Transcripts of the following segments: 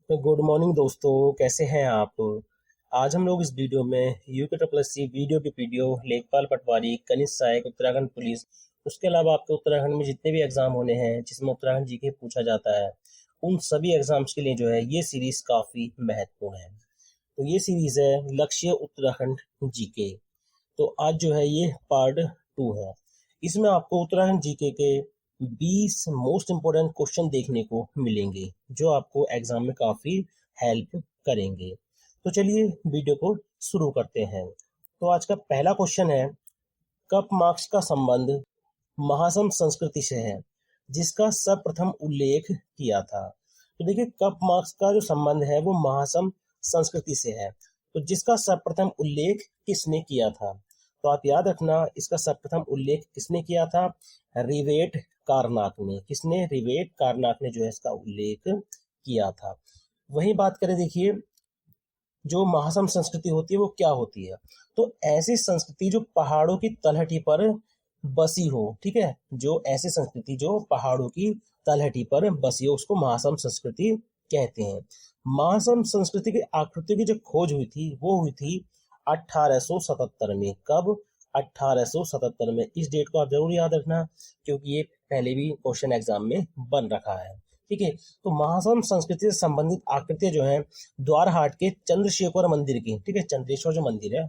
तो good morning दोस्तों, कैसे हैं आप। आज हम लोग इस वीडियो में यूके ट्रिपल सी वीडियो की पीडीओ लेखपाल पटवारी कनिष्ठ सहायक उत्तराखंड पुलिस, उसके अलावा आपके उत्तराखंड में जितने भी एग्जाम होने हैं जिसमें उत्तराखंड जीके पूछा जाता है, उन सभी एग्जाम्स के लिए जो है ये सीरीज काफी महत्वपूर्ण है। तो ये सीरीज है लक्ष्य उत्तराखंड जीके। तो आज जो है ये पार्ट 2 है। इसमें आपको उत्तराखंड जीके के 20 मोस्ट इंपोर्टेंट क्वेश्चन देखने को मिलेंगे जो आपको एग्जाम में काफी हेल्प करेंगे। तो चलिए वीडियो को शुरू करते हैं। तो आज का पहला क्वेश्चन है, कप मार्क्स का संबंध महासम संस्कृति से है जिसका सर्वप्रथम उल्लेख किया था। तो देखिए, कप मार्क्स का जो संबंध है वो महासम संस्कृति से है। तो जिसका सर्वप्रथम उल्लेख किसने किया था, तो आप याद रखना इसका सर्वप्रथम उल्लेख किसने किया था, रिवेट कारनाक ने। किसने? रिवेट कारनाक ने जो है इसका उल्लेख किया था। वही बात करें, देखिए जो महासम संस्कृति होती है वो क्या होती है, तो ऐसी संस्कृति जो पहाड़ों की तलहटी पर बसी हो। ठीक है, जो ऐसी संस्कृति जो पहाड़ों की तलहटी पर बसी हो उसको महासम संस्कृति कहते हैं। महासम संस्कृति की आकृति की जो खोज हुई थी वो हुई थी 1877 में। कब? 1877 में। इस डेट को आप जरूर याद रखना क्योंकि ये पहले भी क्वेश्चन एग्जाम में बन रखा है। ठीक है, तो महासम संस्कृति से संबंधित आकृतियां जो है द्वारहाट के चंद्रशेखर मंदिर की, ठीक है, चंद्रेश्वर जो मंदिर है,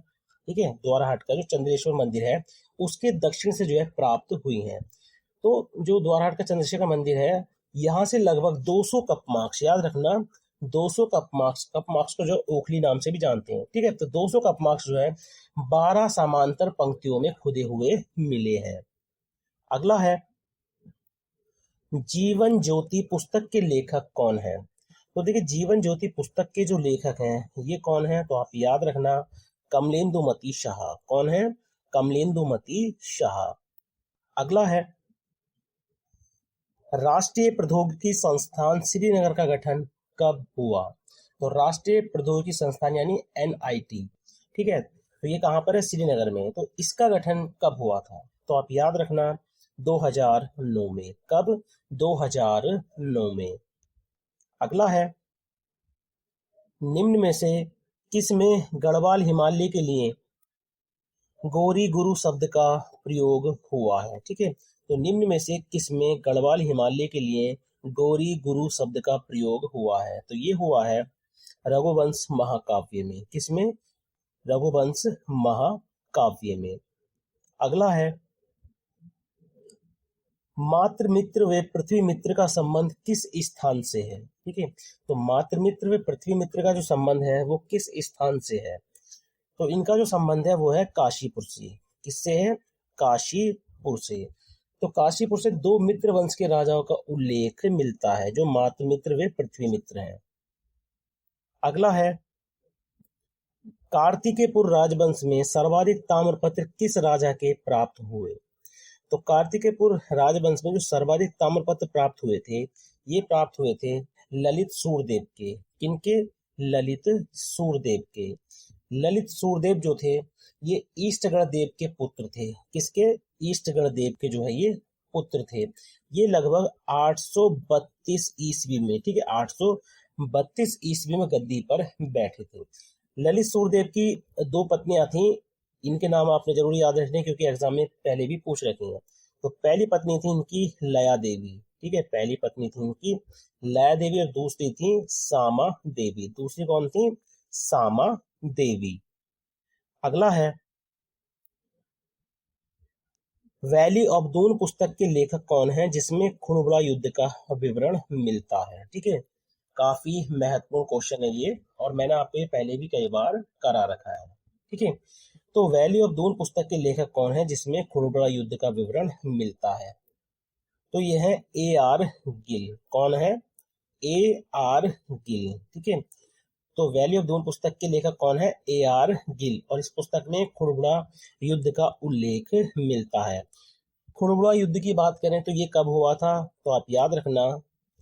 ठीक है, द्वारहाट का जो चंद्रेश्वर मंदिर है उसके दक्षिण से जो है प्राप्त हुई है। तो जो द्वारहाट का चंद्रशेखर मंदिर है यहाँ से लगभग 200 कप मार्क्स, याद रखना 200 कप मार्क्स को जो ओखली नाम से भी जानते हैं। ठीक है, तो 200 कप मार्क्स जो है 12 समांतर पंक्तियों में खुदे हुए मिले हैं। अगला है, जीवन ज्योति पुस्तक के लेखक कौन है। तो देखिए, जीवन ज्योति पुस्तक के जो लेखक हैं ये कौन है, तो आप याद रखना कमलेंदुमती शाह। कौन है? कमलेंदुमती शाह। अगला है, राष्ट्रीय प्रौद्योगिकी संस्थान श्रीनगर का गठन कब हुआ। तो राष्ट्रीय प्रौद्योगिकी संस्थान यानी एनआईटी, ठीक है, तो ये कहाँ पर है? श्रीनगर में। तो इसका गठन कब हुआ था, तो आप याद रखना 2009 में। कब? 2009 में। अगला है, निम्न में से किसमें गढ़वाल हिमालय के लिए गौरी गुरु शब्द का प्रयोग हुआ है। ठीक है, तो निम्न में से किसमें गढ़वाल हिमालय के लिए गौरी गुरु शब्द का प्रयोग हुआ है, तो ये हुआ है रघुवंश महाकाव्य में। किसमें? रघुवंश महाकाव्य में। अगला है, मातृ मित्र व पृथ्वी मित्र का संबंध किस स्थान से है। ठीक है, तो मातृ मित्र व पृथ्वी मित्र का जो संबंध है वो किस स्थान से है, तो इनका जो संबंध है वो है काशीपुर से। किससे है? काशीपुर से। तो काशीपुर से 2 मित्र वंश के राजाओं का उल्लेख मिलता है जो मातृ मित्र व पृथ्वी मित्र हैं। अगला है, कार्तिकेयपुर राजवंश में सर्वाधिक ताम्रपत्र किस राजा के प्राप्त हुए। तो कार्तिकेयपुर राजवंश में जो सर्वाधिक ताम्रपत्र प्राप्त हुए थे ये प्राप्त हुए थे ललित सूर्यदेव के। किनके? ललित सूर्यदेव के। ललित सूर्यदेव जो थे ये ईष्टगण देव के पुत्र थे। किसके? ईष्टगण देव के जो है ये पुत्र थे। ये लगभग 832 ईस्वी में, ठीक है, 832 ईस्वी में गद्दी पर बैठे थे। ललित सूर्यदेव की 2 पत्नियां थीं। इनके नाम आपने जरूर याद रखने क्योंकि एग्जाम में पहले भी पूछ रखे हैं। तो पहली पत्नी थी इनकी लया देवी, ठीक है, पहली पत्नी थी इनकी लया देवी और दूसरी थी सामा देवी। दूसरी कौन थी? सामा देवी। अगला है, वैली ऑफ दून पुस्तक के लेखक कौन है जिसमें खुणबुड़ा युद्ध का विवरण मिलता है। ठीक है, काफी महत्वपूर्ण क्वेश्चन है ये और मैंने आपको ये पहले भी कई बार करा रखा है। ठीक है, तो वैली ऑफ दून पुस्तक के लेखक कौन है जिसमें खुणबुड़ा युद्ध का विवरण मिलता है, तो ये है A.R. गिल। कौन है? A.R. गिल। ठीक है, तो वैली ऑफ दून पुस्तक के लेखक कौन है? A.R. गिल। और इस पुस्तक में खुणबुड़ा युद्ध का उल्लेख मिलता है। खुणबुड़ा युद्ध की बात करें तो ये कब हुआ था, तो आप याद रखना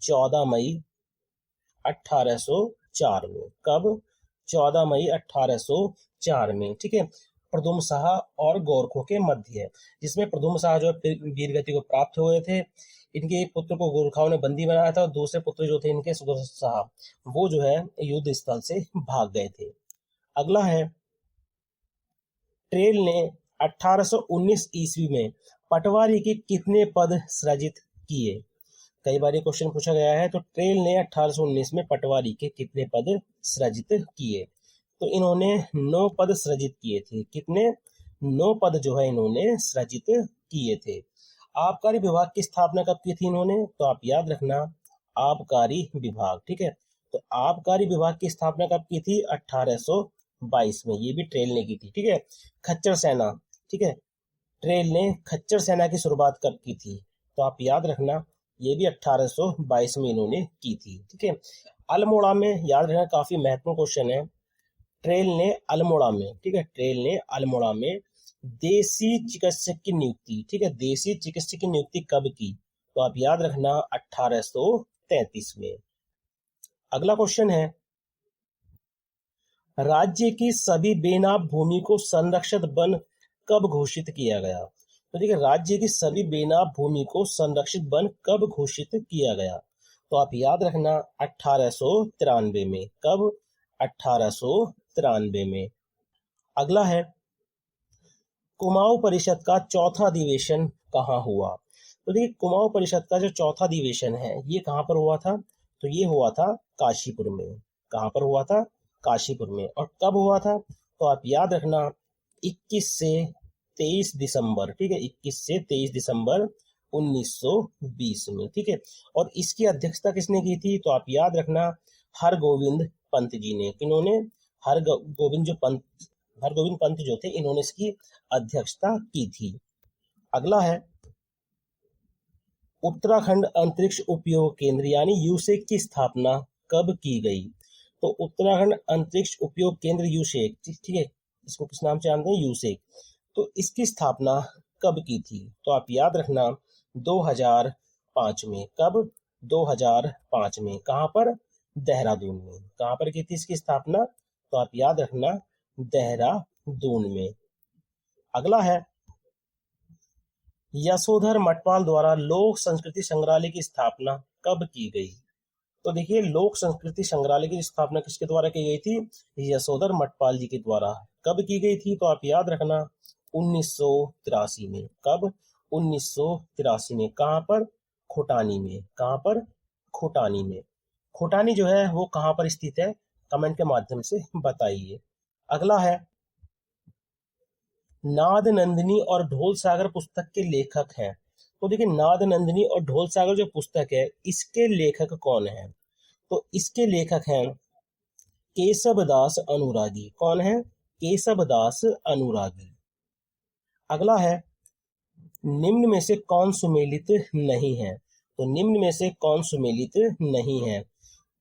14 मई 1804 में। कब? 14 मई 1804 में। ठीक है, प्रदुम्न शाह और गोरखों के मध्य है, जिसमें प्रदुम्न शाह जो है वीरगति को प्राप्त हुए थे। इनके पुत्र को गोरखाओं ने बंदी बनाया था और दूसरे पुत्र जो थे इनके सुदर्शन शाह, वो जो है युद्ध स्थल से भाग गए थे। अगला है, ट्रेल ने 1819 ईस्वी में पटवारी के कितने पद सृजित किए? कई बार ये क्वेश्चन पूछा गया है। तो ट्रेल ने 1819 में पटवारी के कितने पद सृजित किए? तो इन्होंने 9 पद सृजित किए थे। कितने? 9 पद जो है इन्होंने सृजित किए थे। आबकारी विभाग की स्थापना कब की थी इन्होंने? तो आप याद रखना, आबकारी विभाग, ठीक है। तो आबकारी विभाग की स्थापना कब की थी? 1822 में। ये भी ट्रेल ने की थी, ठीक है। खच्चर सेना, ठीक है, ट्रेल ने खच्चर सेना की शुरुआत कब की थी? तो आप याद रखना, ये भी 1822 में इन्होंने की थी, ठीक है। अल्मोड़ा में, याद रखना काफी महत्वपूर्ण क्वेश्चन है, ट्रेल ने अल्मोड़ा में, ठीक है, ट्रेल ने अल्मोड़ा में देसी चिकित्सक की नियुक्ति, ठीक है, देसी चिकित्सक की नियुक्ति कब की? तो आप याद रखना 1833 में। अगला क्वेश्चन है, राज्य की सभी बेनाम भूमि को संरक्षित वन कब घोषित किया गया? तो देखिए, राज्य की सभी बेनाम भूमि को संरक्षित वन कब घोषित किया गया? तो आप याद रखना 1893 में। कब? 1893 में। अगला है, कुमाऊं परिषद का चौथा अधिवेशन कहाँ हुआ? तो देखिए, कुमाऊं परिषद का जो चौथा अधिवेशन है ये कहाँ पर हुआ था? तो ये हुआ था काशीपुर में। कहाँ पर हुआ था? काशीपुर में। और कब हुआ था? तो आप याद रखना 21 से 23 दिसंबर, ठीक है, 21 से 23 दिसंबर 1920 में, ठीक है। और इसकी अध्यक्षता किसने की थी? तो आप याद रखना हरगोविंद पंत जी ने। किन्होंने? हरगोविंद पंत जो थे इन्होंने इसकी अध्यक्षता की थी। अगला है, उत्तराखंड अंतरिक्ष उपयोग केंद्र यानी यूसेक की स्थापना कब की गई? तो उत्तराखंड अंतरिक्ष उपयोग केंद्र यूसेक, ठीक है, इसको किस नाम से जानते हैं? यूसेक। तो इसकी स्थापना कब की थी? तो आप याद रखना 2005 में। कब? 2005 में। कहाँ पर? देहरादून में। कहाँ पर की थी इसकी स्थापना? तो आप याद रखना देहरादून में। अगला है, यशोधर मठपाल द्वारा लोक संस्कृति संग्रहालय की स्थापना कब की गई? तो देखिए, लोक संस्कृति संग्रहालय की स्थापना किसके द्वारा की गई थी? यशोधर मठपाल जी के द्वारा। कब की गई थी? तो आप याद रखना 1983 में। कब? 1983 में। कहाँ पर? खोटानी में। कहाँ पर? खोटानी में। खोटानी जो है वो कहाँ पर स्थित है? कमेंट के माध्यम से बताइए। अगला है, नाद नंदिनी और ढोल सागर पुस्तक के लेखक हैं। तो देखिए, नाद नंदिनी और ढोल सागर जो पुस्तक है इसके लेखक कौन है? तो इसके लेखक हैं केशवदास अनुरागी। कौन है? केशवदास अनुरागी। अगला है, निम्न में से कौन सुमेलित नहीं है? तो निम्न में से कौन सुमेलित नहीं है?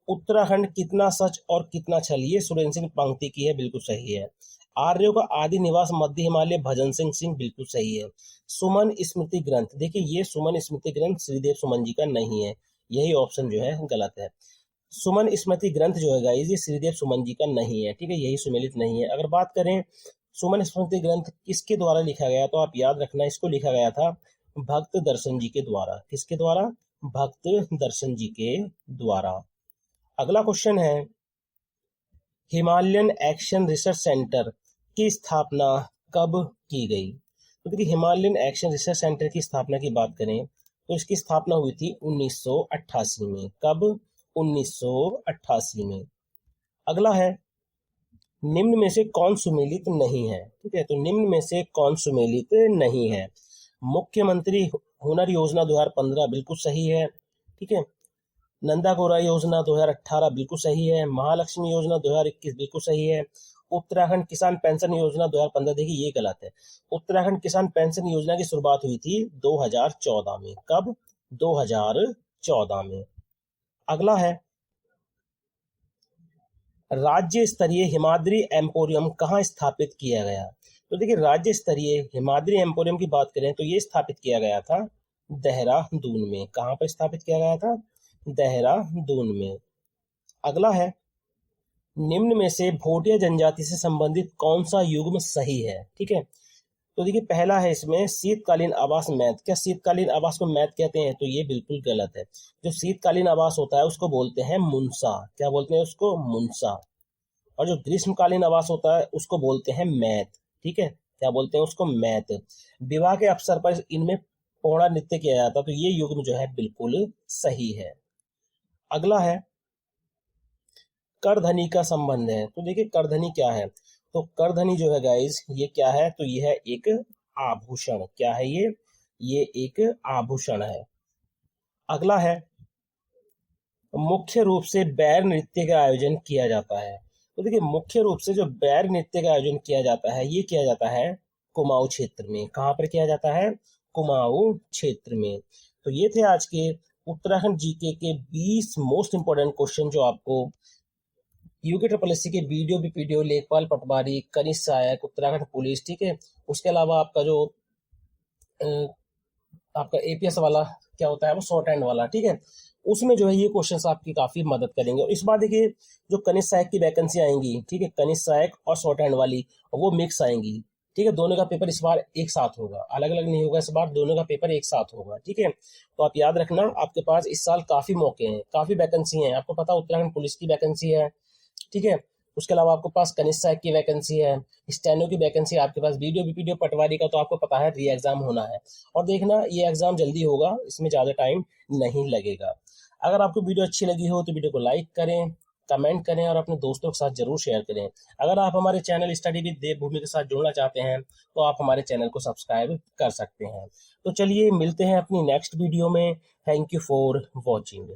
उत्तराखंड कितना सच और कितना छल, ये सुरेंद्र सिंह पंक्ति की है, बिल्कुल सही है। आर्यों का आदि निवास मध्य हिमालय, भजन सिंह, बिल्कुल सही है। सुमन स्मृति ग्रंथ, देखिए ये सुमन स्मृति ग्रंथ श्रीदेव सुमन जी का नहीं है, यही ऑप्शन जो है गलत है। सुमन स्मृति ग्रंथ जो है गाइस ये श्रीदेव सुमन जी का नहीं है, ठीक है, यही सुमेलित नहीं है। अगर बात करें सुमन स्मृति ग्रंथ किसके द्वारा लिखा गया, तो आप याद रखना इसको लिखा गया था भक्त दर्शन जी के द्वारा। किसके द्वारा? भक्त दर्शन जी के द्वारा। अगला क्वेश्चन है, हिमालयन एक्शन रिसर्च सेंटर की स्थापना कब की गई? तो देखिए, हिमालयन एक्शन रिसर्च सेंटर की स्थापना की बात करें तो इसकी स्थापना हुई थी 1988 में। कब? 1988 में। अगला है, निम्न में से कौन सुमेलित नहीं है? ठीक है, तो निम्न में से कौन सुमेलित नहीं है? मुख्यमंत्री हुनर योजना 2015 बिल्कुल सही है, ठीक है। नंदा गौरा योजना 2018 बिल्कुल सही है। महालक्ष्मी योजना 2021 बिल्कुल सही है। उत्तराखंड किसान पेंशन योजना 2015, देखिए ये गलत है। उत्तराखंड किसान पेंशन योजना की शुरुआत हुई थी 2014 में। कब? 2014 में। अगला है, राज्य स्तरीय हिमाद्री एम्पोरियम कहाँ स्थापित किया गया? तो देखिए, राज्य स्तरीय हिमाद्री एम्पोरियम की बात करें तो ये स्थापित किया गया था देहरादून में। कहाँ पर स्थापित किया गया था? देहरादून में। अगला है, निम्न में से भोटिया जनजाति से संबंधित कौन सा युग्म सही है? ठीक है, तो देखिए पहला है इसमें शीतकालीन आवास मैथ। क्या शीतकालीन आवास को मैथ कहते हैं? तो ये बिल्कुल गलत है। जो शीतकालीन आवास होता है उसको बोलते हैं मुनसा। क्या बोलते हैं उसको? मुनसा। और जो ग्रीष्मकालीन आवास होता है उसको बोलते हैं मैथ। ठीक है, क्या बोलते हैं उसको? मैथ। विवाह के अवसर पर इनमें पोड़ा नृत्य किया जाता है, तो ये युग्म जो है बिल्कुल सही है। अगला है करधनी का संबंध है। तो देखिए करधनी क्या है? तो करधनी जो है गाइस ये क्या है? तो ये है एक आभूषण। क्या है ये एक आभूषण है। अगला है मुख्य रूप से बैर नृत्य का आयोजन किया जाता है। तो देखिए मुख्य रूप से जो बैर नृत्य का आयोजन किया जाता है ये किया जाता है कुमाऊं क्षेत्र में। कहाँ पर किया जाता है? कुमाऊं क्षेत्र में। तो ये थे आज के उत्तराखंड जीके के 20 मोस्ट इंपोर्टेंट क्वेश्चन जो आपको यूके ट्रिपल एससी के वीडियो भी पीडीओ लेखपाल पटवारी कनिष्ठ सहायक उत्तराखंड पुलिस। ठीक है, उसके अलावा आपका जो आपका एपीएस वाला क्या होता है वो शॉर्ट हैंड वाला। ठीक है, उसमें जो है ये क्वेश्चंस आपकी काफी मदद करेंगे। और इस बार देखिए जो कनिष्ठ सहायक की वैकेंसी आएंगी, ठीक है, कनिष्ठ सहायक और शॉर्ट हैंड वाली वो मिक्स आएंगी। ठीक है, दोनों का पेपर इस बार एक साथ होगा, अलग अलग नहीं होगा। इस बार दोनों का पेपर एक साथ होगा। ठीक है, तो आप याद रखना आपके पास इस साल काफी मौके हैं, काफी वैकेंसी हैं। आपको पता उत्तराखंड पुलिस की वैकेंसी है। ठीक है, उसके अलावा आपके पास कनिष्ठ सहायक की वैकेंसी है, स्टेनो की वैकेंसी है आपके पास, वीडियो बीपीडीओ पटवारी का तो आपको पता है री एग्जाम होना है। और देखना ये एग्जाम जल्दी होगा, इसमें ज़्यादा टाइम नहीं लगेगा। अगर आपको वीडियो अच्छी लगी हो तो वीडियो को लाइक करें, कमेंट करें और अपने दोस्तों के साथ जरूर शेयर करें। अगर आप हमारे चैनल स्टडी विद देवभूमि के साथ जुड़ना चाहते हैं तो आप हमारे चैनल को सब्सक्राइब कर सकते हैं। तो चलिए मिलते हैं अपनी नेक्स्ट वीडियो में। Thank you for watching.